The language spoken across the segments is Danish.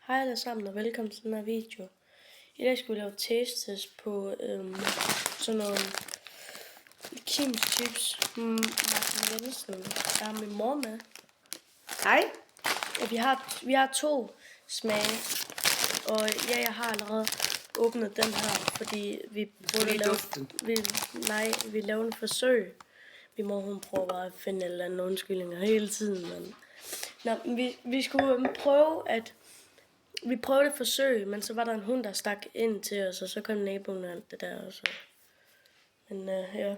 Hej alle sammen og velkommen til den her video. I dag skal vi lave taste test på sådan nogle Kims chips. Martin Jensen, der er min mor med. Hej. Og vi har to smage. Og ja, jeg har allerede åbnet den her, fordi vi burde lave vi laver en forsøg. Min mor hun prøver bare at finde en eller anden undskyldninger hele tiden. Men vi skulle prøve at vi prøvede et forsøg, men så var der en hund, der stak ind til os, og så kom naboen og alt det der også. Men ja.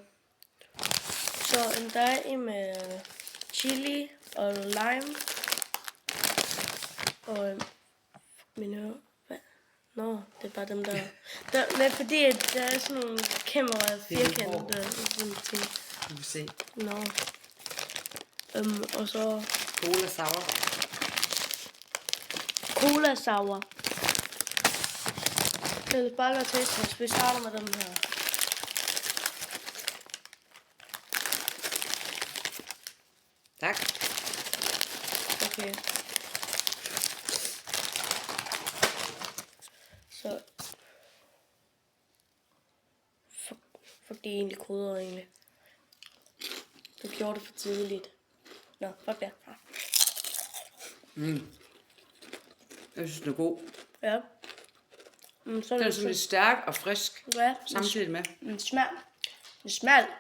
Så en dej med chili og lime. Og hvad? Nå, det er bare dem der. Nej, fordi der er sådan nogle kæmpe firkantede sådan ting. Du kan se. Nå. Og så Cola sour. Cola sour. Det er bare lade taste. Vi starter med dem her. Tak. Okay. Så. Fuck, det er egentlig krydder egentlig. Du gjorde det for tidligt. Nå, fuck det. Jeg synes, den er god. Ja. Den er sådan lidt stærk og frisk. Ja, Samtidig med.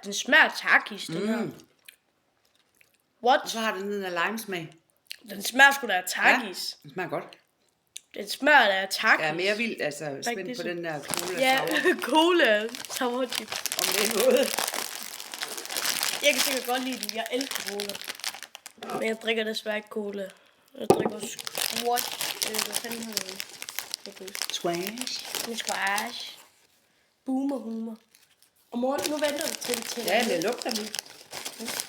Den smager takis, den her. What? Og så har den den der limesmag. Den smager sgu da af takis. Ja, den smager godt. Den smager da af takis. Jeg er mere vild, altså spændt på den der cola ja, sour. cola sour chip. Om det er noget. Jeg kan sikkert godt lide den. Jeg elsker cola. Men jeg drikker desværre ikke cola. Jeg drikker squash. Hvad fanden hedder det? Squash. En squash. Boomer humor. Og mor, nu venter du til. Ja, det lugter lidt.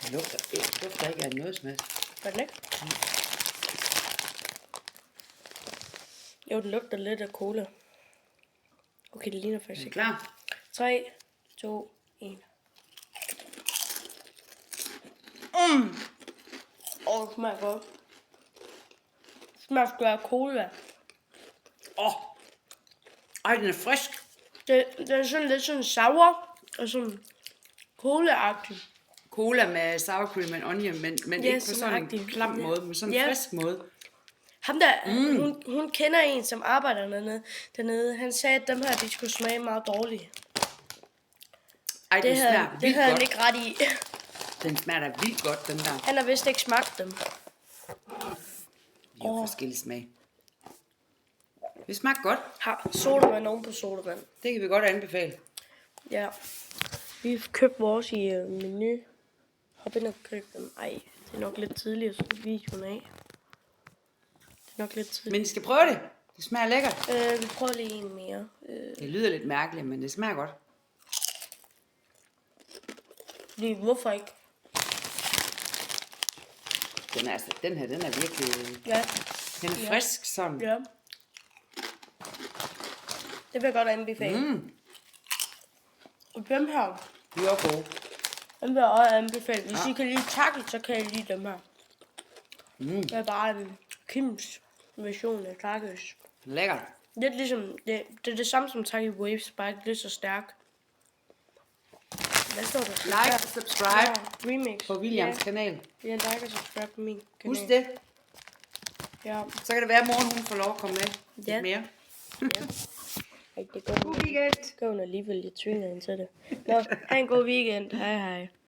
Det lugter ikke af noget smags. Gør den ikke? Jo, den lugter lidt af cola. Okay, det ligner faktisk Er du ikke. klar? 3, 2, 1. Det smager godt. Det smager sgu af cola. Ej, den er frisk. Det er sådan lidt sådan sour og sådan cola-agtig. Cola med sour cream and onion, men Ja, ikke på sådan sådan agtig. en klam måde, men sådan en Ja. frisk måde. Ham der, hun kender en, som arbejder dernede. Han sagde, at dem her, de skulle smage meget dårligt. Ej, den smager Det vildt havde han godt. ikke ret i. Den smager da vildt godt, den der. Han har vist ikke smagt dem. De har forskellige smag. Det smager godt. Har sodavand oven på sodavand. Det kan vi godt anbefale. Ja. Vi købte vores i Menu. Hop ind og køb dem. Ej, det er nok lidt tidligt at slutte videoen af. Det er nok lidt tidligt. Men I skal prøve det. Det smager lækkert. Vi prøver lige en mere. Det lyder lidt mærkeligt, men det smager godt. Fordi, hvorfor ikke? Den her, den er virkelig... Ja. Den er frisk sådan. Ja. Det vil jeg godt anbefale. Og dem her, De er også gode. dem vil jeg også anbefale. Hvis I kan lide taco, så kan jeg lide dem her. Det er bare en Kims version af tacos. Lækkert. Lidt ligesom, det er det samme som Taki Waves, bare ikke lidt så stærk. Hvad står der? Like og subscribe Remix. på Williams kanal. Ja, like og subscribe på min kanal. Husk det. Ja. Så kan det være, at morgen hun får lov at komme med lidt Ja. mere. Ej, det går God weekend. alligevel, jeg tvinger hende til det. Nå, ha' en god weekend. Hej hej.